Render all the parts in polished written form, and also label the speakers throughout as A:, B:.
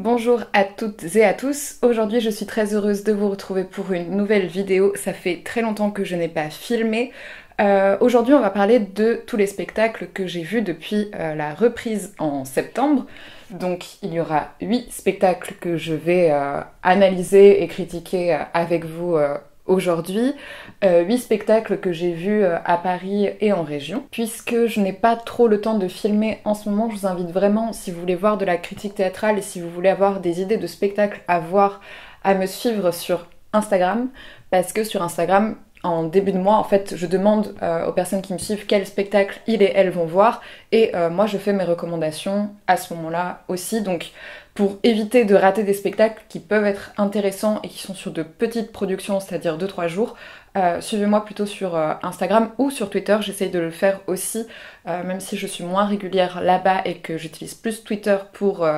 A: Bonjour à toutes et à tous, aujourd'hui je suis très heureuse de vous retrouver pour une nouvelle vidéo, ça fait très longtemps que je n'ai pas filmé. Aujourd'hui on va parler de tous les spectacles que j'ai vus depuis la reprise en septembre. Donc il y aura 8 spectacles que je vais analyser et critiquer avec vous aujourd'hui. 8 spectacles que j'ai vus à Paris et en région. Puisque je n'ai pas trop le temps de filmer en ce moment, je vous invite vraiment, si vous voulez voir de la critique théâtrale et si vous voulez avoir des idées de spectacles à voir, à me suivre sur Instagram. Parce que sur Instagram, en début de mois, en fait, je demande aux personnes qui me suivent quel spectacle ils et elles vont voir. Et moi, je fais mes recommandations à ce moment-là aussi. Donc, pour éviter de rater des spectacles qui peuvent être intéressants et qui sont sur de petites productions, c'est-à-dire 2-3 jours, suivez-moi plutôt sur Instagram ou sur Twitter, j'essaye de le faire aussi, même si je suis moins régulière là-bas et que j'utilise plus Twitter pour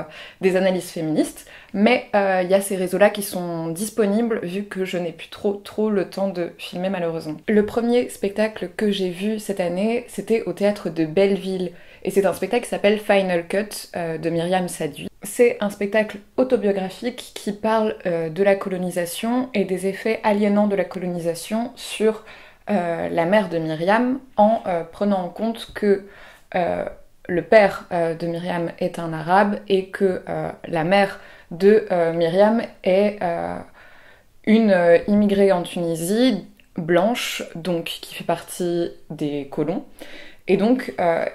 A: des analyses féministes. Mais il y a ces réseaux-là qui sont disponibles vu que je n'ai plus trop le temps de filmer malheureusement. Le premier spectacle que j'ai vu cette année, c'était au théâtre de Belleville. Et c'est un spectacle qui s'appelle Final Cut de Myriam Sadu. C'est un spectacle autobiographique qui parle de la colonisation et des effets aliénants de la colonisation sur la mère de Myriam en prenant en compte que le père de Myriam est un arabe et que la mère de Myriam est une immigrée en Tunisie, blanche, donc qui fait partie des colons. Et donc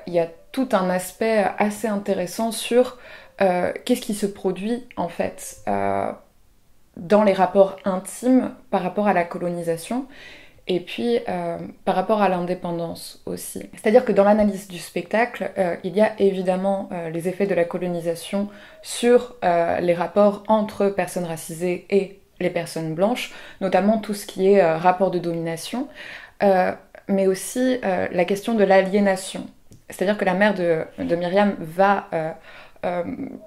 A: il y a tout un aspect assez intéressant sur qu'est-ce qui se produit en fait dans les rapports intimes par rapport à la colonisation et puis par rapport à l'indépendance aussi. C'est-à-dire que dans l'analyse du spectacle, il y a évidemment les effets de la colonisation sur les rapports entre personnes racisées et les personnes blanches, notamment tout ce qui est rapport de domination, mais aussi la question de l'aliénation. C'est-à-dire que la mère de Myriam va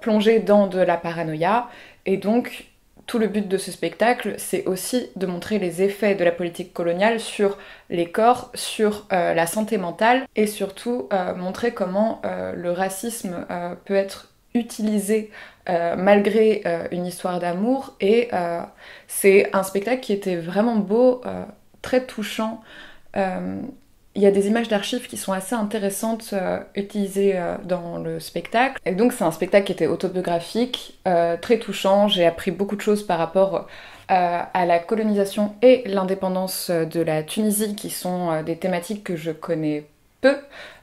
A: plonger dans de la paranoïa, et donc tout le but de ce spectacle, c'est aussi de montrer les effets de la politique coloniale sur les corps, sur la santé mentale, et surtout montrer comment le racisme peut être utilisé malgré une histoire d'amour, et c'est un spectacle qui était vraiment beau, très touchant. Il y a des images d'archives qui sont assez intéressantes utilisées dans le spectacle. Et donc c'est un spectacle qui était autobiographique, très touchant. J'ai appris beaucoup de choses par rapport à la colonisation et l'indépendance de la Tunisie, qui sont des thématiques que je connais peu,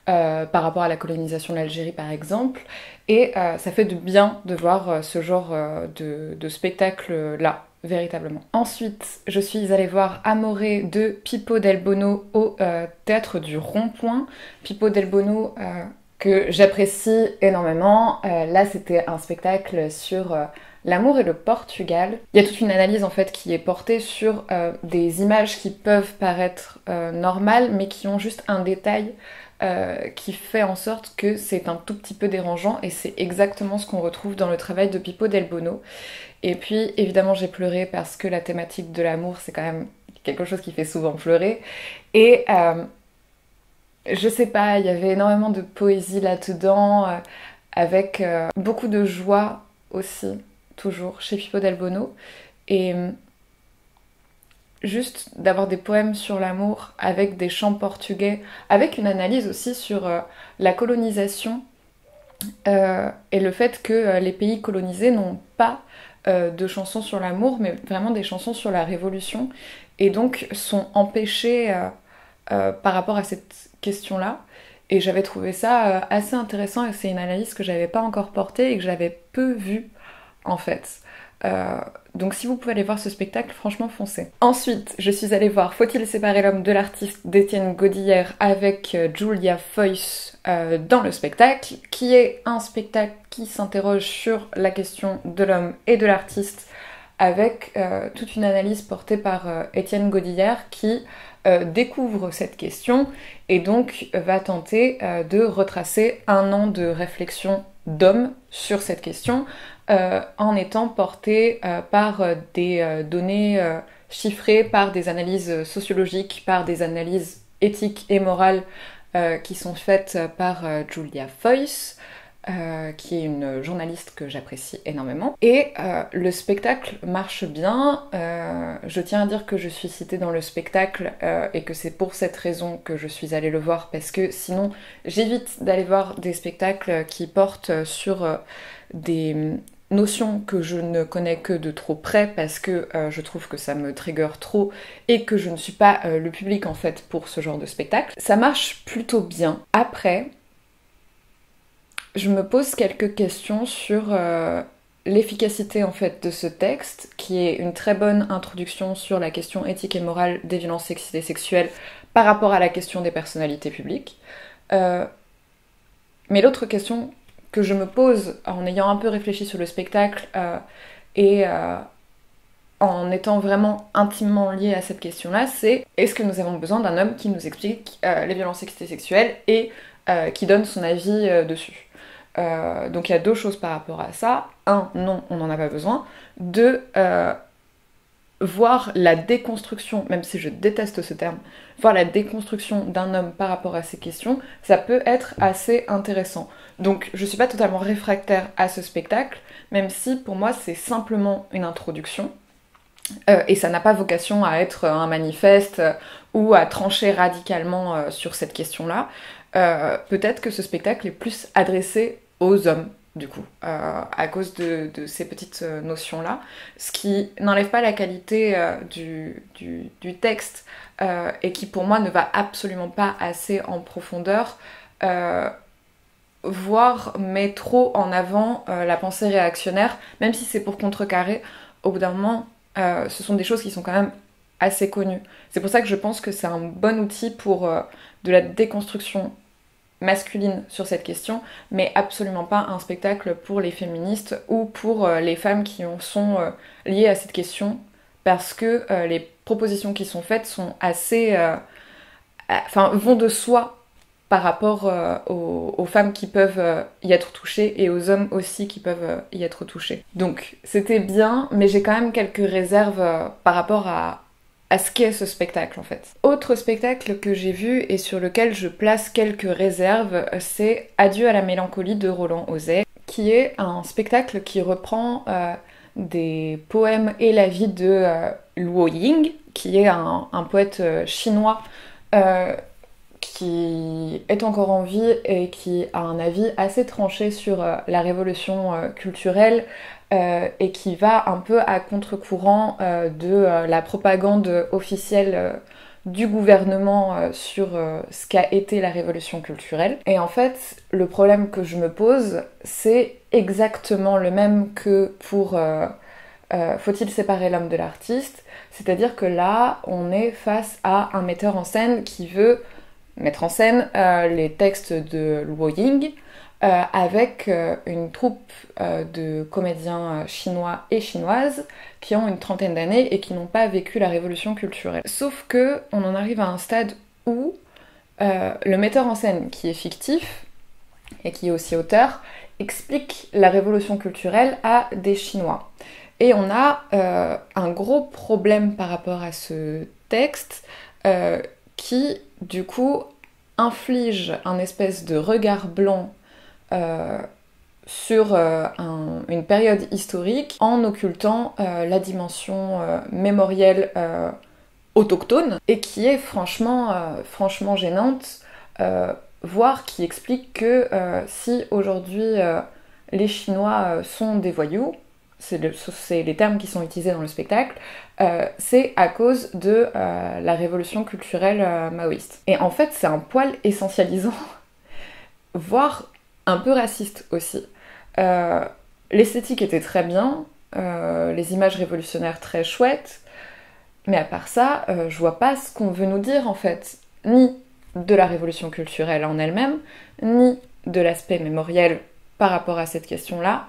A: par rapport à la colonisation de l'Algérie par exemple. Et ça fait du bien de voir ce genre de spectacle-là. Véritablement. Ensuite, je suis allée voir Amoré de Pippo Del Bono au théâtre du Rond-Point. Pippo Del Bono que j'apprécie énormément. Là, c'était un spectacle sur l'amour et le Portugal. Il y a toute une analyse en fait qui est portée sur des images qui peuvent paraître normales, mais qui ont juste un détail qui fait en sorte que c'est un tout petit peu dérangeant, et c'est exactement ce qu'on retrouve dans le travail de Pippo Del Bono. Et puis évidemment j'ai pleuré parce que la thématique de l'amour c'est quand même quelque chose qui fait souvent pleurer. Et je sais pas, il y avait énormément de poésie là-dedans, avec beaucoup de joie aussi, toujours, chez Pippo Del Bono. Et juste d'avoir des poèmes sur l'amour avec des chants portugais, avec une analyse aussi sur la colonisation et le fait que les pays colonisés n'ont pas de chansons sur l'amour, mais vraiment des chansons sur la révolution, et donc sont empêchés par rapport à cette question-là. Et j'avais trouvé ça assez intéressant, et c'est une analyse que j'avais pas encore portée et que j'avais peu vue en fait. Donc si vous pouvez aller voir ce spectacle, franchement foncez. Ensuite, je suis allée voir Faut-il séparer l'homme de l'artiste d'Étienne Godillère avec Julia Foyce dans le spectacle, qui est un spectacle qui s'interroge sur la question de l'homme et de l'artiste, avec toute une analyse portée par Étienne Godillère qui découvre cette question et donc va tenter de retracer un an de réflexion d'homme sur cette question, en étant porté par des données chiffrées, par des analyses sociologiques, par des analyses éthiques et morales qui sont faites par Julia Foyce. qui est une journaliste que j'apprécie énormément. Et le spectacle marche bien. Je tiens à dire que je suis citée dans le spectacle et que c'est pour cette raison que je suis allée le voir, parce que sinon j'évite d'aller voir des spectacles qui portent sur des notions que je ne connais que de trop près, parce que je trouve que ça me trigger trop et que je ne suis pas le public en fait pour ce genre de spectacle. Ça marche plutôt bien. Après, je me pose quelques questions sur l'efficacité en fait de ce texte, qui est une très bonne introduction sur la question éthique et morale des violences sexistes et sexuelles par rapport à la question des personnalités publiques. Mais l'autre question que je me pose en ayant un peu réfléchi sur le spectacle et en étant vraiment intimement liée à cette question-là, c'est est-ce que nous avons besoin d'un homme qui nous explique les violences sexistes et sexuelles et qui donne son avis dessus. Donc il y a deux choses par rapport à ça. Un, non, on n'en a pas besoin. Deux, voir la déconstruction, même si je déteste ce terme, voir la déconstruction d'un homme par rapport à ces questions, ça peut être assez intéressant. Donc je suis pas totalement réfractaire à ce spectacle, même si pour moi c'est simplement une introduction. Et ça n'a pas vocation à être un manifeste ou à trancher radicalement sur cette question-là. Peut-être que ce spectacle est plus adressé aux hommes, du coup, à cause de ces petites notions-là, ce qui n'enlève pas la qualité du texte et qui pour moi ne va absolument pas assez en profondeur, voire met trop en avant la pensée réactionnaire, même si c'est pour contrecarrer. Au bout d'un moment, ce sont des choses qui sont quand même assez connues. C'est pour ça que je pense que c'est un bon outil pour de la déconstruction masculine sur cette question, mais absolument pas un spectacle pour les féministes ou pour les femmes qui sont liées à cette question, parce que les propositions qui sont faites sont assez... vont de soi par rapport aux femmes qui peuvent y être touchées et aux hommes aussi qui peuvent y être touchés. Donc c'était bien, mais j'ai quand même quelques réserves par rapport à ce qu'est ce spectacle en fait. Autre spectacle que j'ai vu et sur lequel je place quelques réserves, c'est Adieu à la mélancolie de Roland Ozay, qui est un spectacle qui reprend des poèmes et la vie de Luo Ying, qui est un poète chinois qui est encore en vie et qui a un avis assez tranché sur la révolution culturelle et qui va un peu à contre-courant de la propagande officielle du gouvernement sur ce qu'a été la révolution culturelle. Et en fait, le problème que je me pose, c'est exactement le même que pour Faut-il séparer l'homme de l'artiste, c'est-à-dire que là, on est face à un metteur en scène qui veut mettre en scène les textes de Luo Ying avec une troupe de comédiens chinois et chinoises qui ont une trentaine d'années et qui n'ont pas vécu la révolution culturelle. Sauf que on en arrive à un stade où le metteur en scène, qui est fictif et qui est aussi auteur, explique la révolution culturelle à des Chinois. Et on a un gros problème par rapport à ce texte qui, du coup, inflige un espèce de regard blanc sur une période historique en occultant la dimension mémorielle autochtone et qui est franchement gênante, voire qui explique que si aujourd'hui les Chinois sont des voyous, c'est les termes qui sont utilisés dans le spectacle, c'est à cause de la révolution culturelle maoïste. Et en fait, c'est un poil essentialisant, voire un peu raciste aussi. L'esthétique était très bien, les images révolutionnaires très chouettes, mais à part ça, je vois pas ce qu'on veut nous dire en fait, ni de la révolution culturelle en elle-même, ni de l'aspect mémoriel par rapport à cette question-là,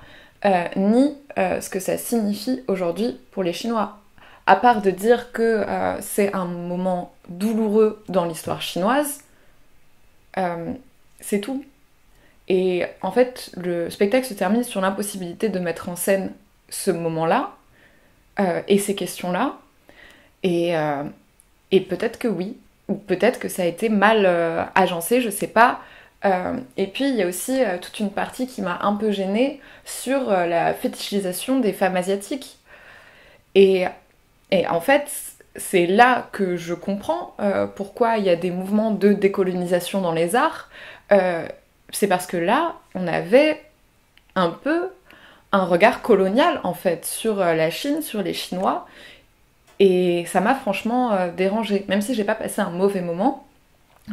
A: ni ce que ça signifie aujourd'hui pour les Chinois. À part de dire que c'est un moment douloureux dans l'histoire chinoise, c'est tout. Et en fait, le spectacle se termine sur l'impossibilité de mettre en scène ce moment-là et ces questions-là. Et peut-être que oui, ou peut-être que ça a été mal agencé, je sais pas. Et puis il y a aussi toute une partie qui m'a un peu gênée sur la fétichisation des femmes asiatiques. Et, et en fait, c'est là que je comprends pourquoi il y a des mouvements de décolonisation dans les arts. Euh, c'est parce que là, on avait un peu un regard colonial en fait sur la Chine, sur les Chinois, et ça m'a franchement dérangée, même si j'ai pas passé un mauvais moment.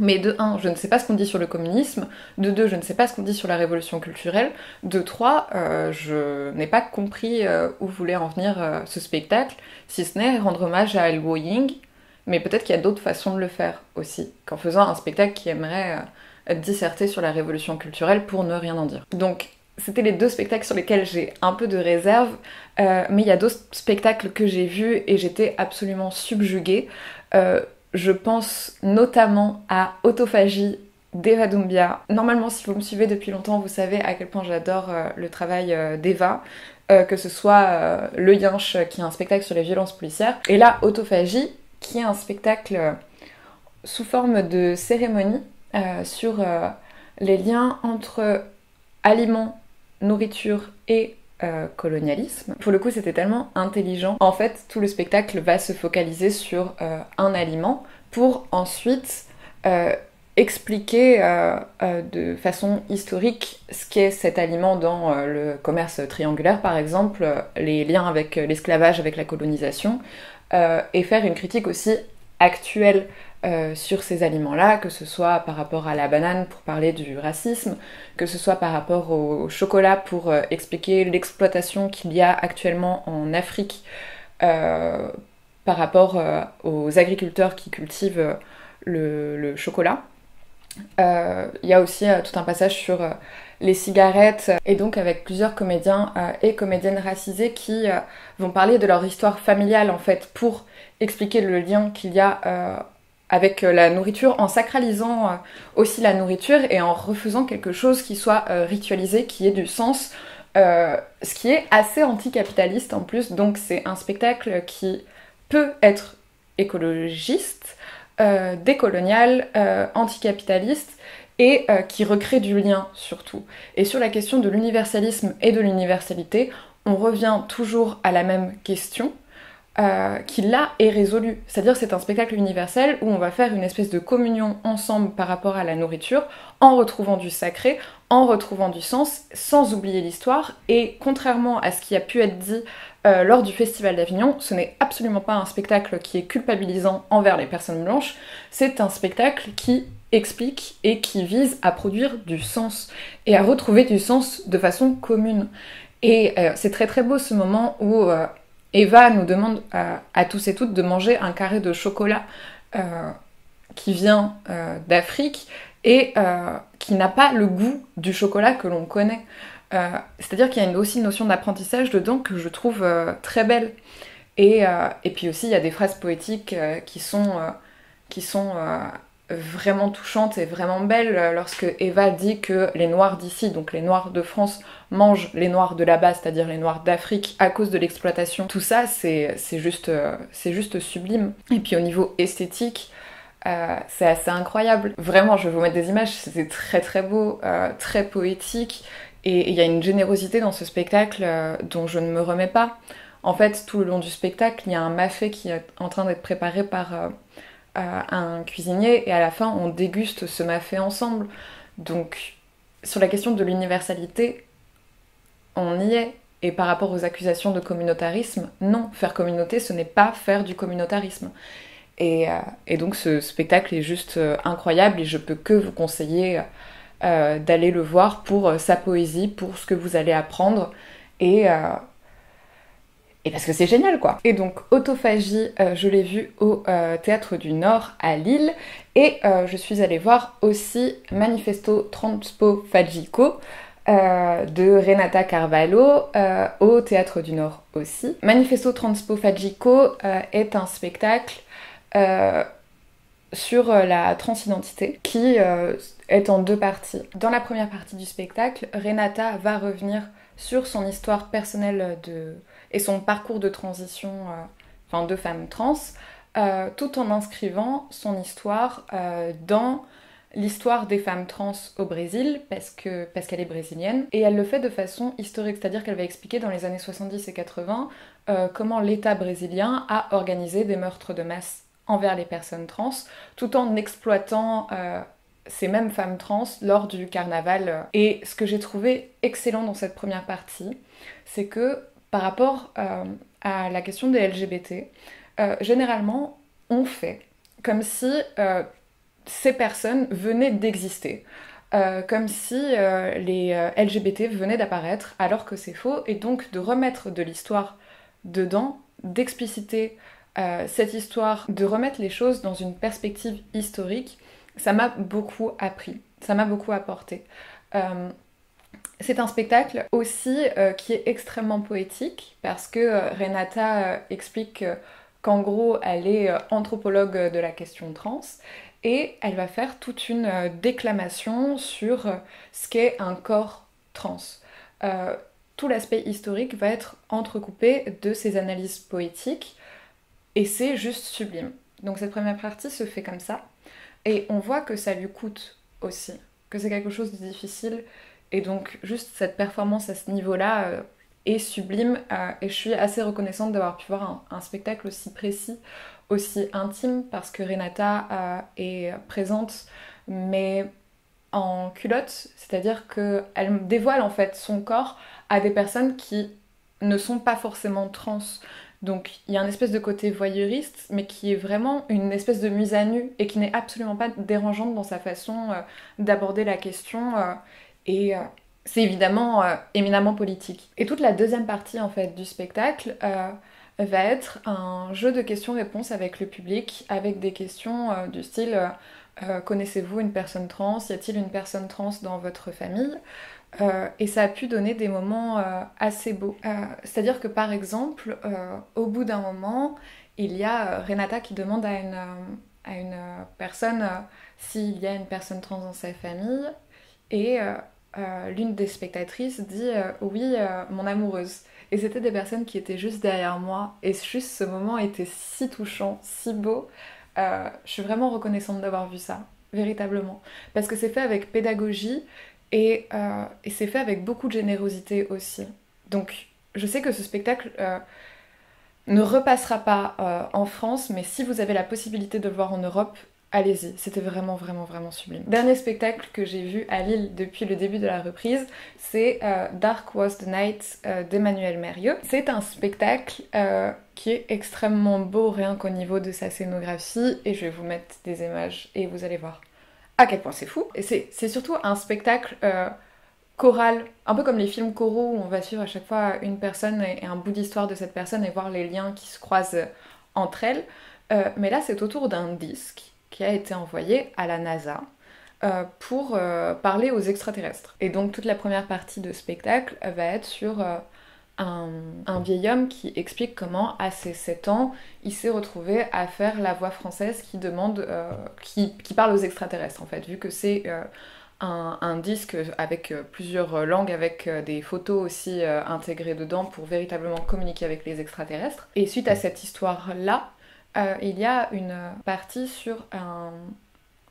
A: Mais de un, je ne sais pas ce qu'on dit sur le communisme, de deux, je ne sais pas ce qu'on dit sur la révolution culturelle, de trois, je n'ai pas compris où voulait en venir ce spectacle, si ce n'est rendre hommage à Luo Ying, mais peut-être qu'il y a d'autres façons de le faire aussi, qu'en faisant un spectacle qui aimerait disserter sur la révolution culturelle pour ne rien en dire. Donc, c'était les deux spectacles sur lesquels j'ai un peu de réserve, mais il y a d'autres spectacles que j'ai vus et j'étais absolument subjuguée. Je pense notamment à Autophagie d'Eva Doumbia. Normalement, si vous me suivez depuis longtemps, vous savez à quel point j'adore le travail d'Eva, que ce soit Le Yinche, qui est un spectacle sur les violences policières, et là, Autophagie, qui est un spectacle sous forme de cérémonie sur les liens entre aliments, nourriture et colonialisme. Pour le coup, c'était tellement intelligent. En fait, tout le spectacle va se focaliser sur un aliment pour ensuite expliquer de façon historique ce qu'est cet aliment dans le commerce triangulaire, par exemple, les liens avec l'esclavage, avec la colonisation, et faire une critique aussi actuelle sur ces aliments-là, que ce soit par rapport à la banane pour parler du racisme, que ce soit par rapport au chocolat pour expliquer l'exploitation qu'il y a actuellement en Afrique par rapport aux agriculteurs qui cultivent le chocolat. Il y a aussi tout un passage sur les cigarettes, et donc avec plusieurs comédiens et comédiennes racisés qui vont parler de leur histoire familiale en fait pour expliquer le lien qu'il y a avec la nourriture, en sacralisant aussi la nourriture et en refaisant quelque chose qui soit ritualisé, qui ait du sens, ce qui est assez anticapitaliste en plus, donc c'est un spectacle qui peut être écologiste, décolonial, anticapitaliste, et qui recrée du lien surtout. Et sur la question de l'universalisme et de l'universalité, on revient toujours à la même question, qui là est résolue. C'est-à-dire c'est un spectacle universel où on va faire une espèce de communion ensemble par rapport à la nourriture, en retrouvant du sacré, en retrouvant du sens, sans oublier l'histoire, et contrairement à ce qui a pu être dit lors du Festival d'Avignon, ce n'est absolument pas un spectacle qui est culpabilisant envers les personnes blanches, c'est un spectacle qui explique et qui vise à produire du sens, et à retrouver du sens de façon commune. Et c'est très très beau ce moment où Eva nous demande à tous et toutes de manger un carré de chocolat qui vient d'Afrique et qui n'a pas le goût du chocolat que l'on connaît. C'est-à-dire qu'il y a aussi une notion d'apprentissage dedans que je trouve très belle. Et puis aussi, il y a des phrases poétiques qui sont vraiment touchantes et vraiment belles lorsque Eva dit que les Noirs d'ici, donc les Noirs de France, mangent les Noirs de là-bas, c'est-à-dire les Noirs d'Afrique, à cause de l'exploitation. Tout ça, c'est juste sublime. Et puis au niveau esthétique, c'est assez incroyable. Vraiment, je vais vous mettre des images, c'est très très beau, très poétique, et il y a une générosité dans ce spectacle dont je ne me remets pas. En fait, tout le long du spectacle, il y a un mafé qui est en train d'être préparé par un cuisinier, et à la fin, on déguste ce mafé ensemble. Donc, sur la question de l'universalité, on y est. Et par rapport aux accusations de communautarisme, non, faire communauté, ce n'est pas faire du communautarisme. Et donc ce spectacle est juste incroyable, et je peux que vous conseiller d'aller le voir pour sa poésie, pour ce que vous allez apprendre, et parce que c'est génial quoi. Et donc Autophagie, je l'ai vu au Théâtre du Nord à Lille, et je suis allée voir aussi Manifesto Transpofagico de Renata Carvalho au Théâtre du Nord aussi. Manifesto Transpofagico est un spectacle sur la transidentité qui est en deux parties. Dans la première partie du spectacle, Renata va revenir sur son histoire personnelle et son parcours de transition de femme trans, tout en inscrivant son histoire dans l'histoire des femmes trans au Brésil parce qu'elle est brésilienne, et elle le fait de façon historique, c'est-à-dire qu'elle va expliquer dans les années 70 et 80 comment l'État brésilien a organisé des meurtres de masse envers les personnes trans, tout en exploitant ces mêmes femmes trans lors du carnaval. Et ce que j'ai trouvé excellent dans cette première partie, c'est que par rapport à la question des LGBT, généralement on fait comme si ces personnes venaient d'exister. Comme si les LGBT venaient d'apparaître alors que c'est faux, et donc de remettre de l'histoire dedans, d'expliciter cette histoire, de remettre les choses dans une perspective historique, ça m'a beaucoup appris, ça m'a beaucoup apporté. C'est un spectacle aussi qui est extrêmement poétique parce que Renata explique qu'en gros elle est anthropologue de la question trans, et elle va faire toute une déclamation sur ce qu'est un corps trans. Tout l'aspect historique va être entrecoupé de ces analyses poétiques, et c'est juste sublime. Donc cette première partie se fait comme ça, et on voit que ça lui coûte aussi, que c'est quelque chose de difficile, et donc juste cette performance à ce niveau-là est sublime, et je suis assez reconnaissante d'avoir pu voir un spectacle aussi précis, aussi intime, parce que Renata est présente, mais en culotte, c'est-à-dire qu'elle dévoile en fait son corps à des personnes qui ne sont pas forcément trans. Donc il y a un espèce de côté voyeuriste, mais qui est vraiment une espèce de mise à nu, et qui n'est absolument pas dérangeante dans sa façon d'aborder la question, et c'est évidemment éminemment politique. Et toute la deuxième partie en fait du spectacle va être un jeu de questions-réponses avec le public, avec des questions du style connaissez-vous une personne trans? Y a-t-il une personne trans dans votre famille? Et ça a pu donner des moments assez beaux. C'est-à-dire que par exemple, au bout d'un moment, il y a Renata qui demande à une personne s'il y a une personne trans dans sa famille, et l'une des spectatrices dit oui, mon amoureuse. Et c'était des personnes qui étaient juste derrière moi, et juste ce moment était si touchant, si beau. Je suis vraiment reconnaissante d'avoir vu ça, véritablement. Parce que c'est fait avec pédagogie, et c'est fait avec beaucoup de générosité aussi. Donc je sais que ce spectacle ne repassera pas en France, mais si vous avez la possibilité de le voir en Europe, allez-y, c'était vraiment vraiment vraiment sublime. Dernier spectacle que j'ai vu à Lille depuis le début de la reprise, c'est Dark Was the Night d'Emmanuel Mérieux. C'est un spectacle qui est extrêmement beau rien qu'au niveau de sa scénographie, et je vais vous mettre des images et vous allez voir à quel point c'est fou. Et c'est surtout un spectacle choral, un peu comme les films choraux où on va suivre à chaque fois une personne et un bout d'histoire de cette personne et voir les liens qui se croisent entre elles. Mais là, c'est autour d'un disque qui a été envoyé à la NASA pour parler aux extraterrestres. Et donc toute la première partie de spectacle va être sur un vieil homme qui explique comment, à ses 7 ans, il s'est retrouvé à faire la voix française qui demande, qui parle aux extraterrestres en fait, vu que c'est un disque avec plusieurs langues, avec des photos aussi intégrées dedans pour véritablement communiquer avec les extraterrestres. Et suite à cette histoire-là, il y a une partie sur un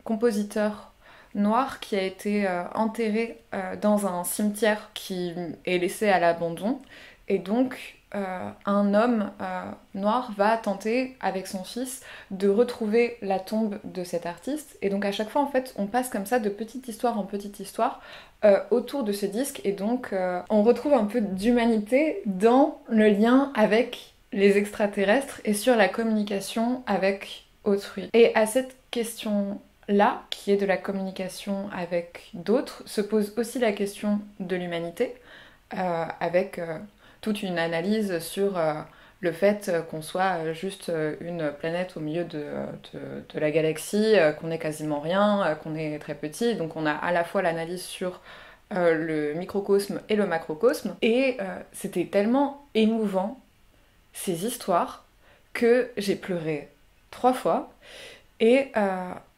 A: compositeur noir qui a été enterré dans un cimetière qui est laissé à l'abandon. Et donc, un homme noir va tenter, avec son fils, de retrouver la tombe de cet artiste. Et donc, à chaque fois, en fait, on passe comme ça de petite histoire en petite histoire autour de ce disque. Et donc, on retrouve un peu d'humanité dans le lien avec les extraterrestres et sur la communication avec autrui. Et à cette question-là, qui est de la communication avec d'autres, se pose aussi la question de l'humanité, avec toute une analyse sur le fait qu'on soit juste une planète au milieu de la galaxie, qu'on est quasiment rien, qu'on est très petit. Donc on a à la fois l'analyse sur le microcosme et le macrocosme. Et c'était tellement émouvant, ces histoires, que j'ai pleuré 3 fois. Et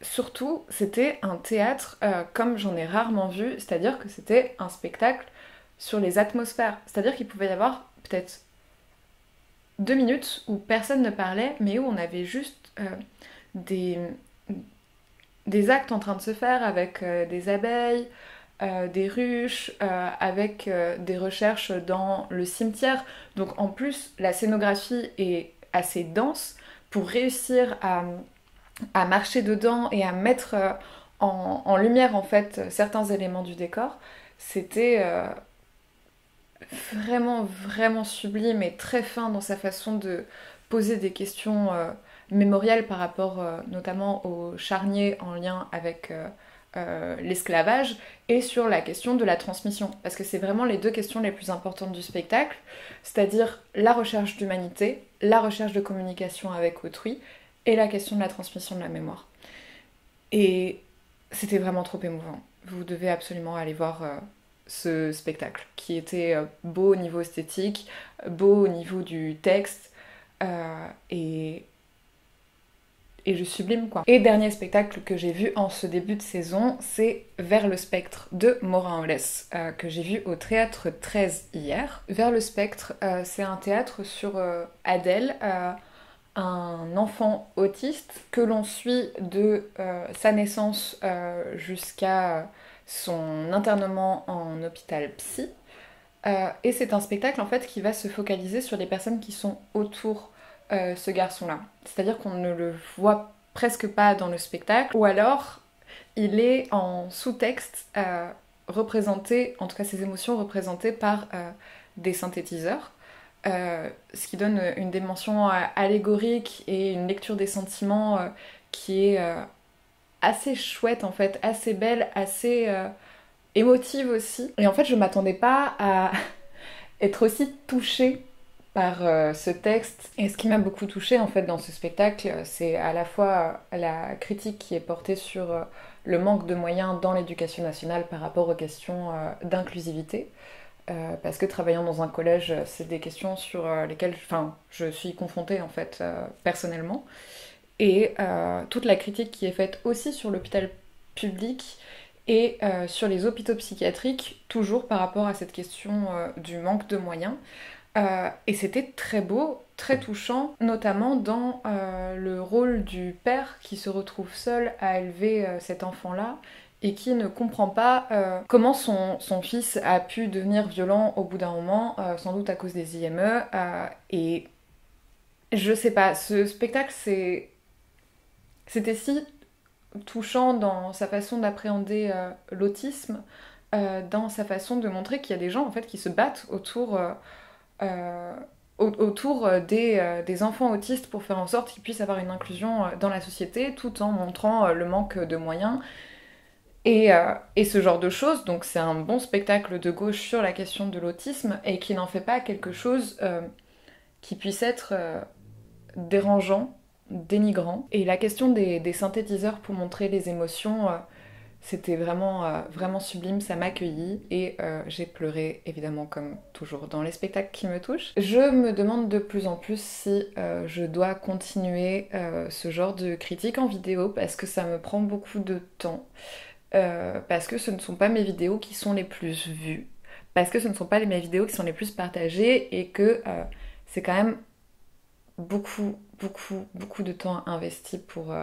A: surtout, c'était un théâtre comme j'en ai rarement vu, c'est-à-dire que c'était un spectacle sur les atmosphères. C'est-à-dire qu'il pouvait y avoir peut-être 2 minutes où personne ne parlait, mais où on avait juste des des actes en train de se faire avec des abeilles, des ruches, avec des recherches dans le cimetière. Donc en plus, la scénographie est assez dense pour réussir à marcher dedans et à mettre en lumière en fait certains éléments du décor. C'était vraiment sublime et très fin dans sa façon de poser des questions mémorielles par rapport notamment au charnier en lien avec l'esclavage et sur la question de la transmission. Parce que c'est vraiment les deux questions les plus importantes du spectacle, c'est-à-dire la recherche d'humanité, la recherche de communication avec autrui et la question de la transmission de la mémoire. Et c'était vraiment trop émouvant. Vous devez absolument aller voir ce spectacle, qui était beau au niveau esthétique, beau au niveau du texte, et juste sublime quoi. Et dernier spectacle que j'ai vu en ce début de saison, c'est Vers le spectre de Maura Holès, que j'ai vu au Théâtre 13 hier. Vers le spectre, c'est un théâtre sur Adèle, un enfant autiste que l'on suit de sa naissance jusqu'à son internement en hôpital psy. Et c'est un spectacle en fait qui va se focaliser sur les personnes qui sont autour ce garçon-là. C'est-à-dire qu'on ne le voit presque pas dans le spectacle, ou alors il est en sous-texte représenté, en tout cas ses émotions représentées par des synthétiseurs. Ce qui donne une dimension allégorique et une lecture des sentiments qui est assez chouette en fait, assez belle, assez émotive aussi. Et en fait je m'attendais pas à être aussi touchée par ce texte. Et ce qui m'a beaucoup touchée en fait dans ce spectacle, c'est à la fois la critique qui est portée sur le manque de moyens dans l'éducation nationale par rapport aux questions d'inclusivité. Parce que travaillant dans un collège, c'est des questions sur lesquelles je suis confrontée en fait personnellement. Et toute la critique qui est faite aussi sur l'hôpital public et sur les hôpitaux psychiatriques, toujours par rapport à cette question du manque de moyens. Et c'était très beau, très touchant, notamment dans le rôle du père qui se retrouve seul à élever cet enfant-là et qui ne comprend pas comment son fils a pu devenir violent au bout d'un moment, sans doute à cause des IME. Et je sais pas, ce spectacle, c'était si touchant dans sa façon d'appréhender l'autisme, dans sa façon de montrer qu'il y a des gens en fait qui se battent autour des enfants autistes pour faire en sorte qu'ils puissent avoir une inclusion dans la société tout en montrant le manque de moyens et ce genre de choses. Donc c'est un bon spectacle de gauche sur la question de l'autisme et qui n'en fait pas quelque chose qui puisse être dérangeant, dénigrant. Et la question des synthétiseurs pour montrer les émotions, c'était vraiment sublime, ça m'a accueillie et j'ai pleuré évidemment comme toujours dans les spectacles qui me touchent. Je me demande de plus en plus si je dois continuer ce genre de critique en vidéo parce que ça me prend beaucoup de temps, parce que ce ne sont pas mes vidéos qui sont les plus vues, parce que ce ne sont pas mes vidéos qui sont les plus partagées et que c'est quand même beaucoup de temps investi pour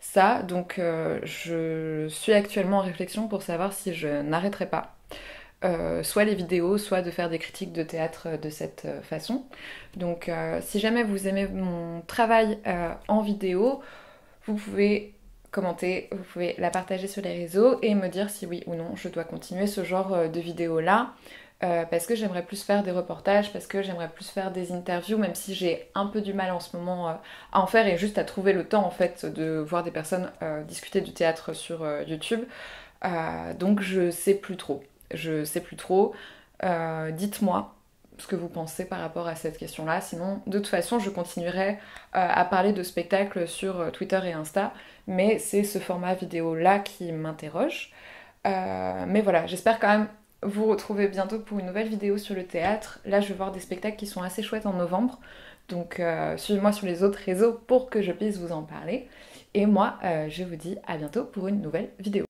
A: ça. Donc je suis actuellement en réflexion pour savoir si je n'arrêterai pas soit les vidéos, soit de faire des critiques de théâtre de cette façon. Donc si jamais vous aimez mon travail en vidéo, vous pouvez commenter, vous pouvez la partager sur les réseaux et me dire si oui ou non je dois continuer ce genre de vidéos là. Parce que j'aimerais plus faire des reportages, parce que j'aimerais plus faire des interviews, même si j'ai un peu du mal en ce moment à en faire et juste à trouver le temps en fait de voir des personnes discuter du théâtre sur YouTube. Donc je sais plus trop. Dites-moi ce que vous pensez par rapport à cette question-là. Sinon, de toute façon, je continuerai à parler de spectacles sur Twitter et Insta, mais c'est ce format vidéo-là qui m'interroge. Mais voilà, j'espère quand même vous retrouver bientôt pour une nouvelle vidéo sur le théâtre. Là, je vais voir des spectacles qui sont assez chouettes en novembre. Donc, suivez-moi sur les autres réseaux pour que je puisse vous en parler. Et moi, je vous dis à bientôt pour une nouvelle vidéo.